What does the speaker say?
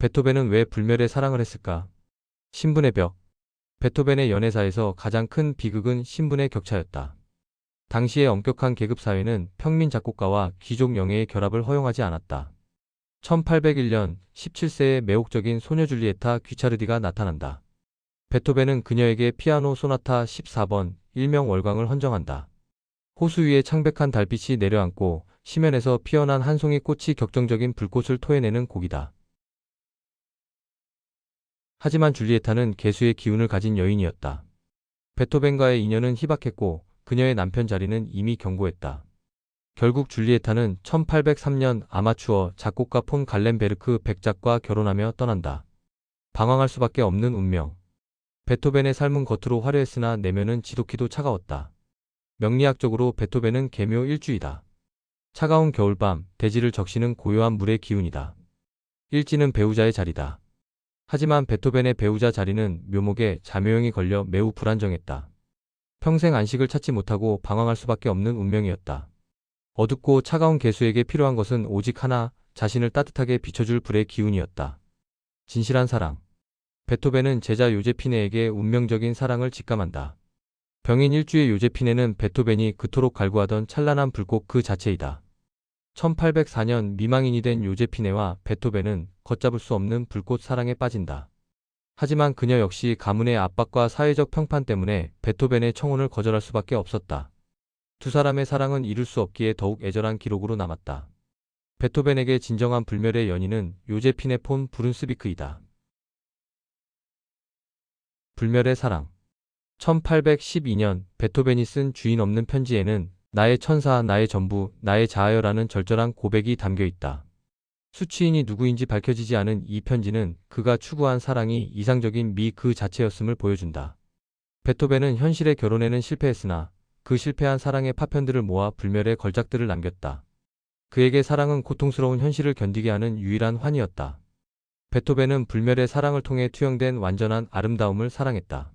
베토벤은 왜 불멸의 사랑을 했을까? 신분의 벽. 베토벤의 연애사에서 가장 큰 비극은 신분의 격차였다. 당시의 엄격한 계급사회는 평민 작곡가와 귀족 영예의 결합을 허용하지 않았다. 1801년 17세의 매혹적인 소녀 줄리에타 귀차르디가 나타난다. 베토벤은 그녀에게 피아노 소나타 14번 일명 월광을 헌정한다. 호수 위에 창백한 달빛이 내려앉고 심연에서 피어난 한 송이 꽃이 격정적인 불꽃을 토해내는 곡이다. 하지만 줄리에타는 개수의 기운을 가진 여인이었다. 베토벤과의 인연은 희박했고 그녀의 남편 자리는 이미 견고했다. 결국 줄리에타는 1803년 아마추어 작곡가 폰 갈렌베르크 백작과 결혼하며 떠난다. 방황할 수밖에 없는 운명. 베토벤의 삶은 겉으로 화려했으나 내면은 지독히도 차가웠다. 명리학적으로 베토벤은 계묘 일주이다. 차가운 겨울밤, 대지를 적시는 고요한 물의 기운이다. 일지는 배우자의 자리다. 하지만 베토벤의 배우자 자리는 묘목에 자묘형이 걸려 매우 불안정했다. 평생 안식을 찾지 못하고 방황할 수밖에 없는 운명이었다. 어둡고 차가운 개수에게 필요한 것은 오직 하나, 자신을 따뜻하게 비춰줄 불의 기운이었다. 진실한 사랑. 베토벤은 제자 요제피네에게 운명적인 사랑을 직감한다. 병인 일주의 요제피네는 베토벤이 그토록 갈구하던 찬란한 불꽃 그 자체이다. 1804년 미망인이 된 요제피네와 베토벤은 걷잡을 수 없는 불꽃 사랑에 빠진다. 하지만 그녀 역시 가문의 압박과 사회적 평판 때문에 베토벤의 청혼을 거절할 수밖에 없었다. 두 사람의 사랑은 이룰 수 없기에 더욱 애절한 기록으로 남았다. 베토벤에게 진정한 불멸의 연인은 요제피네 폰 브룬스비크이다. 불멸의 사랑. 1812년 베토벤이 쓴 주인 없는 편지에는 나의 천사, 나의 전부, 나의 자아여라는 절절한 고백이 담겨 있다. 수취인이 누구인지 밝혀지지 않은 이 편지는 그가 추구한 사랑이 이상적인 미 그 자체였음을 보여준다. 베토벤은 현실의 결혼에는 실패했으나 그 실패한 사랑의 파편들을 모아 불멸의 걸작들을 남겼다. 그에게 사랑은 고통스러운 현실을 견디게 하는 유일한 환이었다. 베토벤은 불멸의 사랑을 통해 투영된 완전한 아름다움을 사랑했다.